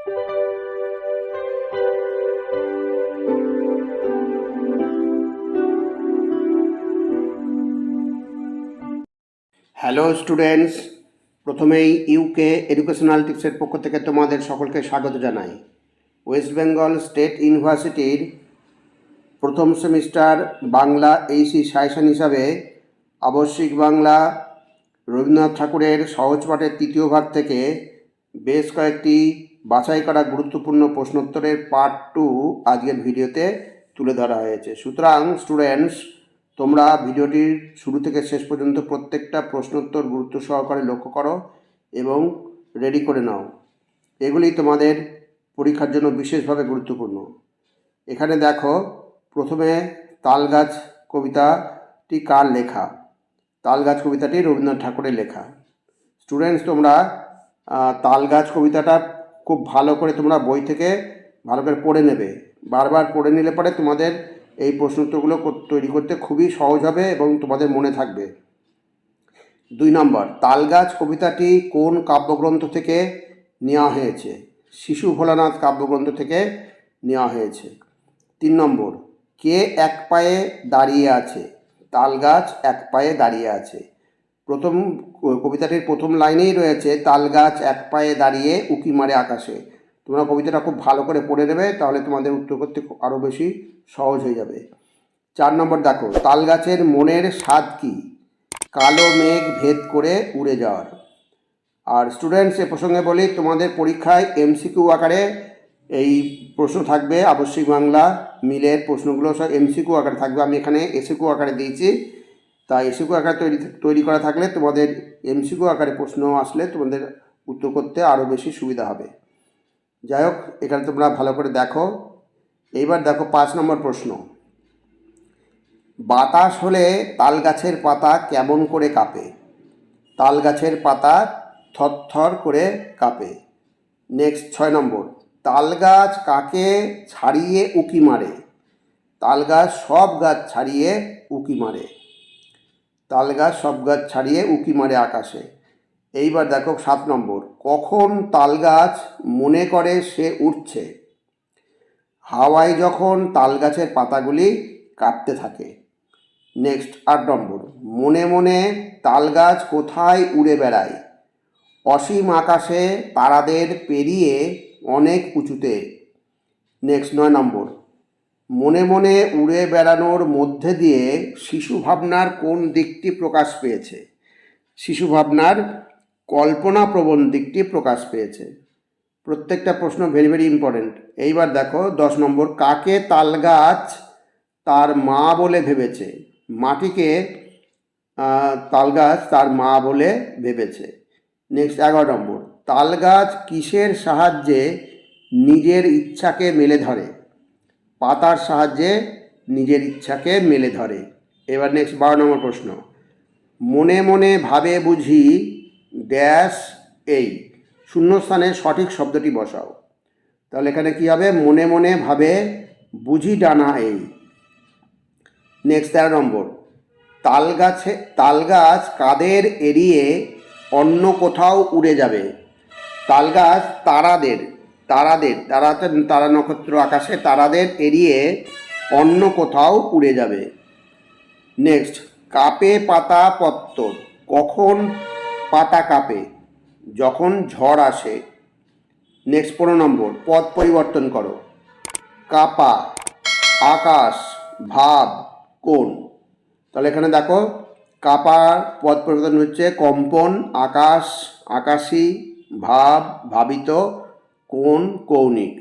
Hello students, প্রথমেই UK educational টিপসের পক্ষ থেকে তোমাদের সকলকে স্বাগত জানাই। ওয়েস্ট বেঙ্গল স্টেট ইউনিভার্সিটির প্রথম সেমিস্টার বাংলা এইসি সাজেশন হিসাবে আবশ্যিক বাংলা রবীন্দ্রনাথ ঠাকুরের সহজ পাঠের তৃতীয় ভাগ থেকে বেশ কয়েকটি বাছাই করা গুরুত্বপূর্ণ প্রশ্নোত্তরের পার্ট 2 আজকের ভিডিওতে তুলে ধরা হয়েছে। সুতরাং স্টুডেন্টস, তোমরা ভিডিওটির শুরু থেকে শেষ পর্যন্ত প্রত্যেকটা প্রশ্নোত্তর গুরুত্ব সহকারে লক্ষ্য করো এবং রেডি করে নাও। এগুলি তোমাদের পরীক্ষার জন্য বিশেষভাবে গুরুত্বপূর্ণ। এখানে দেখো, প্রথমে তালগাছ কবিতাটি কার লেখা? তালগাছ কবিতাটি রবীন্দ্রনাথ ঠাকুরের লেখা। স্টুডেন্টস, তোমরা তালগাছ কবিতাটা খুব ভালো করে তোমরা বই থেকে ভালো করে পড়ে নেবে। বারবার পড়ে নিলে পরে তোমাদের এই প্রশ্নোত্তরগুলো তৈরি করতে খুবই সহজ হবে এবং তোমাদের মনে থাকবে। 2 নম্বর, তালগাছ কবিতাটি কোন কাব্যগ্রন্থ থেকে নেওয়া হয়েছে? শিশু ভোলানাথ কাব্যগ্রন্থ থেকে নেওয়া হয়েছে। 3 নম্বর, কে এক পায়ে দাঁড়িয়ে আছে? তালগাছ এক পায়ে দাঁড়িয়ে আছে। কবিতাটির প্রথম লাইনেই রয়েছে তালগাছ এক পায়ে দাঁড়িয়ে উঁকি মারে আকাশে। তোমরা কবিতাটা খুব ভালো করে পড়ে নেবে, তাহলে তোমাদের উত্তর করতে আরও বেশি সহজ হয়ে যাবে। 4 নম্বর দেখো, তালগাছের মনের স্বাদ কি? কালো মেঘ ভেদ করে উড়ে যাওয়ার। আর স্টুডেন্টস, এ প্রসঙ্গে বলি, তোমাদের পরীক্ষায় এমসিকিউ আকারে এই প্রশ্ন থাকবে। আবশ্যিক বাংলা মিলের প্রশ্নগুলো সব এমসিকিউ আকারে থাকবে। আমি এখানে এসিকিউ আকারে দিয়েছি, তাই এসিকিউ আকারে তৈরি করা থাকলে তোমাদের এমসিকিউ আকারে প্রশ্ন আসলে তোমাদের উত্তর করতে আরও বেশি সুবিধা হবে। যাই হোক, এখানে তোমরা ভালো করে দেখো। এইবার দেখো 5 নম্বর প্রশ্ন, বাতাস হলে তাল গাছের পাতা কেমন করে কাঁপে? তাল গাছের পাতা থরথর করে কাঁপে। নেক্সট 6 নম্বর, তাল গাছ কাকে ছাড়িয়ে উঁকি মারে? তাল গাছ সব গাছ ছাড়িয়ে উঁকি মারে। তাল গাছ সব গাছ ছাড়িয়ে উঁকি মারে আকাশে। এইবার দেখো 7 নম্বর, কখন তাল গাছ মনে করে সে উঠছে? হাওয়ায় যখন তাল গাছের পাতাগুলি কাঁপতে থাকে। নেক্সট 8 নম্বর, মনে মনে তাল গাছ কোথায় উড়ে বেড়ায়? অসীম আকাশে তারাদের পেরিয়ে অনেক উঁচুতে। নেক্সট 9 নম্বর, মনে মনে উড়ে বেড়ানোর মধ্যে দিয়ে শিশু ভাবনার কোন দিকটি প্রকাশ পেয়েছে? শিশু ভাবনার কল্পনাপ্রবণ দিকটি প্রকাশ পেয়েছে। প্রত্যেকটা প্রশ্ন ভেরি ভেরি ইম্পর্টেন্ট। এইবার দেখো 10 নম্বর, কাকে তাল গাছ তার মা বলে ভেবেছে? মাটিকে তাল গাছ তার মা বলে ভেবেছে। নেক্সট 11 নম্বর, তাল গাছ কিসের সাহায্যে নিজের ইচ্ছাকে মেলে ধরে? পাতার সাহায্যে নিজের ইচ্ছাকে মেলে ধরে। এবার নেক্সট 12 নম্বর প্রশ্ন, মনে মনে ভাবে বুঝি ড্যাশ এই শূন্যস্থানে সঠিক শব্দটি বসাও। তাহলে এখানে কী হবে? মনে মনে ভাবে বুঝি ডানা এই। নেক্সট 13 নম্বর, তাল গাছ কাদের এড়িয়ে অন্য কোথাও উড়ে যাবে? তাল গাছ তারা নক্ষত্র আকাশে তারাদের এড়িয়ে অন্য কোথাও উড়ে যাবে। নেক্সট, কাঁপে পাতা পত্তর। কখন পাতা কাঁপে? যখন ঝড় আসে। নেক্সট 15 নম্বর, পদ পরিবর্তন করো। কাপা, আকাশ, ভাব, কোন। তাহলে এখানে দেখো, কাপার পদ পরিবর্তন হচ্ছে কম্পন, আকাশ, আকাশী, ভাব, ভাবিত, কোন, কৌণিক।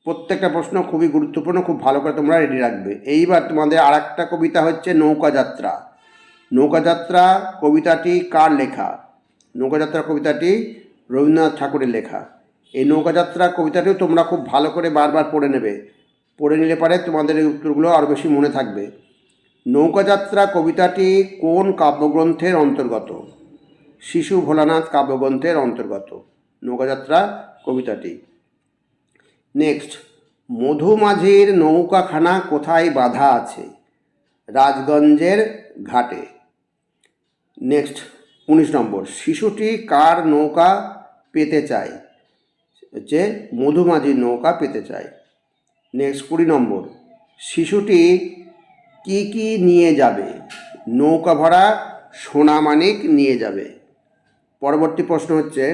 প্রত্যেকটা প্রশ্ন খুবই গুরুত্বপূর্ণ, খুব ভালো করে তোমরা রেডি রাখবে। এইবার তোমাদের আর একটা কবিতা হচ্ছে নৌকাযাত্রা। নৌকাযাত্রা কবিতাটি কার লেখা? নৌকাযাত্রা কবিতাটি রবীন্দ্রনাথ ঠাকুরের লেখা। এই নৌকাযাত্রা কবিতাটিও তোমরা খুব ভালো করে বারবার পড়ে নেবে। পড়ে নিলে পরে তোমাদের এই উত্তরগুলো আরও বেশি মনে থাকবে। নৌকাযাত্রা কবিতাটি কোন কাব্যগ্রন্থের অন্তর্গত? শিশু ভোলানাথ কাব্যগ্রন্থের অন্তর্গত নৌকাযাত্রা কবিতাটি। নেক্সট, মধুমাঝির নৌকাখানা কোথায় বাঁধা আছে? রাজগঞ্জের ঘাটে। নেক্সট 19 নম্বর, শিশুটি কার নৌকা পেতে চায়? হচ্ছে মধুমাঝির নৌকা পেতে চায়। নেক্সট 20 নম্বর, শিশুটি কি কি নিয়ে যাবে? নৌকা ভরা সোনামানিক নিয়ে যাবে। পরবর্তী প্রশ্ন হচ্ছে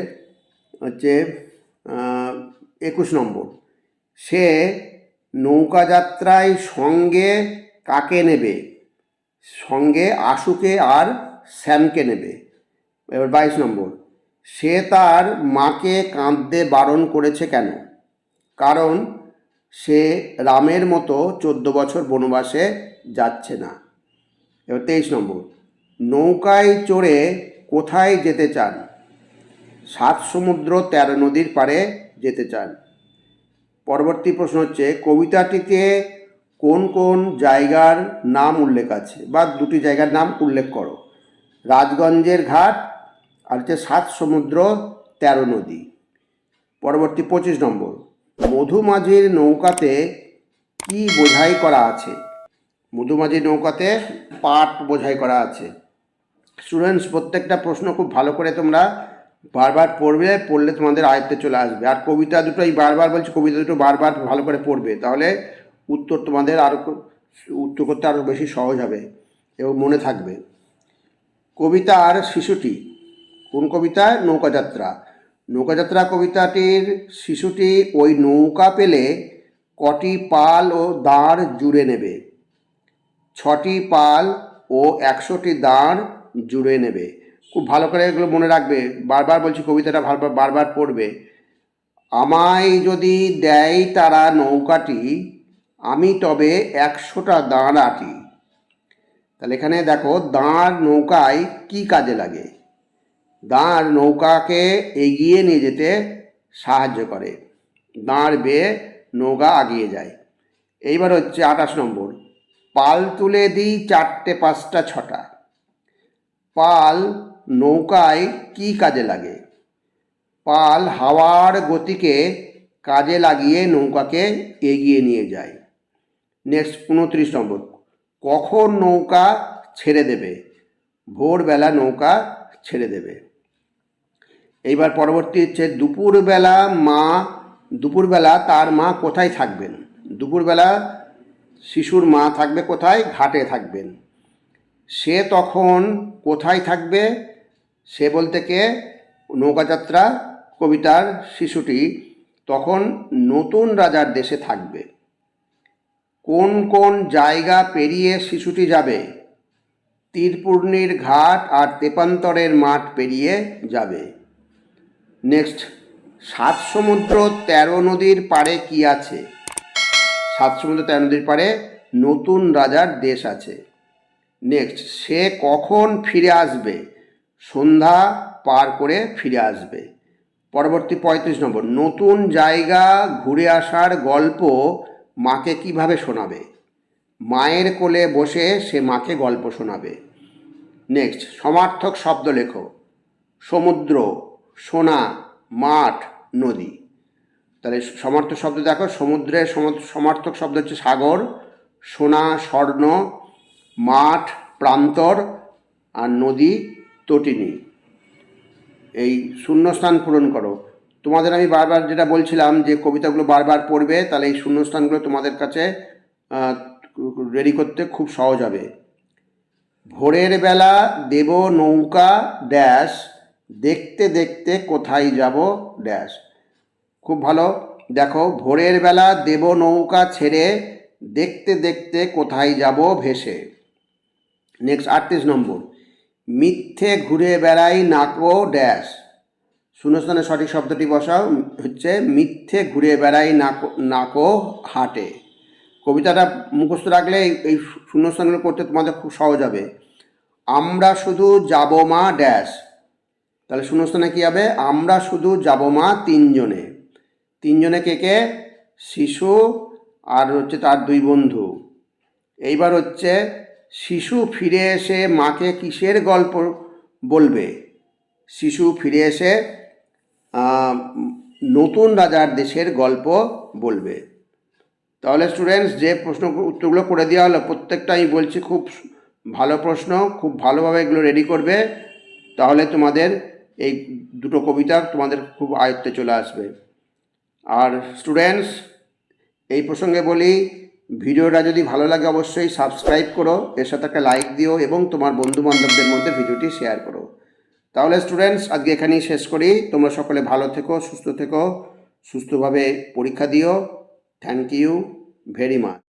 21 নম্বর, সে নৌকাযাত্রায় সঙ্গে কাকে নেবে? সঙ্গে আশুকে আর শ্যামকে নেবে। এবার 22 নম্বর, সে তার মাকে কাঁদতে বারণ করেছে কেন? কারণ সে রামের মতো 14 বছর বনবাসে যাচ্ছে না। এবার 23 নম্বর, নৌকায় চড়ে কোথায় যেতে চান? 7 সমুদ্র 13 নদীর পাড়ে যেতে চান। পরবর্তী প্রশ্ন হচ্ছে, কবিতাটিতে কোন কোন জায়গার নাম উল্লেখ আছে, বা দুটি জায়গার নাম উল্লেখ করো? রাজগঞ্জের ঘাট আর হচ্ছে 7 সমুদ্র 13 নদী। পরবর্তী 25 নম্বর, মধুমাঝির নৌকাতে কি বোঝাই করা আছে? মধুমাঝির নৌকাতে পাট বোঝাই করা আছে। স্টুডেন্টস, প্রত্যেকটা প্রশ্ন খুব ভালো করে তোমরা বারবার পড়বে, পড়লে তোমাদের আয়ত্তে চলে আসবে। আর কবিতা দুটো এই বারবার বলছি, কবিতা দুটো বারবার ভালো করে পড়বে, তাহলে উত্তর তোমাদের আরও উত্তর করতে আরও বেশি সহজ হবে এবং মনে থাকবে। কবিতার শিশুটি, কোন কবিতা? নৌকাযাত্রা। নৌকাযাত্রা কবিতাটির শিশুটি ওই নৌকা পেলে কটি পাল ও দাঁড় জুড়ে নেবে? 6টি পাল ও 100টি দাঁড় জুড়ে নেবে। খুব ভালো করে এগুলো মনে রাখবে, বারবার বলছি কবিতাটা বারবার পড়বে। আমায় যদি দেয় তারা নৌকাটি, আমি তবে 100টা দাঁড় আটি। তাহলে এখানে দেখো, দাঁড় নৌকায় কি কাজে লাগে? দাঁড় নৌকাকে এগিয়ে নিয়ে যেতে সাহায্য করে, দাঁড় বেয়ে নৌকা এগিয়ে যায়। এইবার হচ্ছে 28 নম্বর, পাল তুলে দিই 4টে 5টা 6টা। পাল নৌকায় কি কাজে লাগে? পাল হাওয়ার গতিকে কাজে লাগিয়ে নৌকাকে এগিয়ে নিয়ে যায়। নেক্সট 29 নম্বর, কখন নৌকা ছেড়ে দেবে? ভোরবেলা নৌকা ছেড়ে দেবে। এইবার পরবর্তী হচ্ছে, দুপুরবেলা তার মা কোথায় থাকবেন? দুপুরবেলা শিশুর মা থাকবে কোথায়? ঘাটে থাকবেন। সে তখন কোথায় থাকবে? সে বলতে কে? নৌকাযাত্রা কবিতার শিশুটি তখন নতুন রাজার দেশে থাকবে। কোন কোন জায়গা পেরিয়ে শিশুটি যাবে? তীরপূর্ণির ঘাট আর তেপান্তরের মাঠ পেরিয়ে যাবে। নেক্সট, 7 সমুদ্র 13 নদীর পাড়ে কি আছে? 7 সমুদ্র 13 নদীর পাড়ে নতুন রাজার দেশ আছে। নেক্সট, সে কখন ফিরে আসবে? সন্ধ্যা পার করে ফিরে আসবে। পরবর্তী 35 নম্বর, নতুন জায়গা ঘুরে আসার গল্প মাকে কিভাবে শোনাবে? মায়ের কোলে বসে সে মাকে গল্প শোনাবে। নেক্সট, সমার্থক শব্দ লেখো। সমুদ্র, সোনা, মাঠ, নদী। তাহলে সমার্থক শব্দ দেখো, সমুদ্রের সমার্থক শব্দ হচ্ছে সাগর, সোনা স্বর্ণ, মাঠ প্রান্তর, আর নদী তটিনী। এই শূন্যস্থান পূরণ করো। তোমাদের আমি বারবার যেটা বলছিলাম যে কবিতাগুলো বারবার পড়বে, তাহলে এই শূন্যস্থানগুলো তোমাদের কাছে রেডি করতে খুব সহজ হবে। ভোরের বেলা দেব নৌকা ড্যাশ, দেখতে দেখতে কোথায় যাব ড্যাশ। খুব ভালো দেখো, ভোরের বেলা দেব নৌকা ছেড়ে, দেখতে দেখতে কোথায় যাব ভেসে। নেক্সট 38 নম্বর, মিথ্যে ঘুরে বেড়াই নাকো ড্যাশ। শূন্যস্থানে সঠিক শব্দটি বসাও, হচ্ছে মিথ্যে ঘুরে বেড়াই নাকো হাটে। কবিতাটা মুখস্থ রাখলে এই শূন্যস্থানগুলো করতে তোমাদের খুব সহজ হবে। আমরা শুধু যাব মা ড্যাশ। তাহলে শূন্যস্থানে কী হবে? আমরা শুধু যাব মা 3 জনে। 3 জনে কে কে? শিশু আর হচ্ছে তার 2 বন্ধু। এইবার হচ্ছে, শিশু ফিরে এসে মাকে কিসের গল্প বলবে? শিশু ফিরে এসে নতুন রাজার দেশের গল্প বলবে। তাহলে স্টুডেন্টস, যে প্রশ্ন উত্তরগুলো করে দেওয়া হলো প্রত্যেকটা আমি বলছি খুব ভালো প্রশ্ন, খুব ভালোভাবে এগুলো রেডি করবে, তাহলে তোমাদের এই দুটো কবিতা তোমাদের খুব আয়ত্তে চলে আসবে। আর স্টুডেন্টস, এই প্রসঙ্গে বলি, ভিডিওটা যদি ভালো লাগে অবশ্যই সাবস্ক্রাইব করো, এর সাথে একটা লাইক দিও এবং তোমার বন্ধুবান্ধবদের মধ্যে ভিডিওটি শেয়ার করো। তাহলে স্টুডেন্টস, আজকে এখানেই শেষ করি। তোমরা সকলে ভালো থেকো, সুস্থ থেকো, সুস্থভাবে পরীক্ষা দিও। Thank you very much.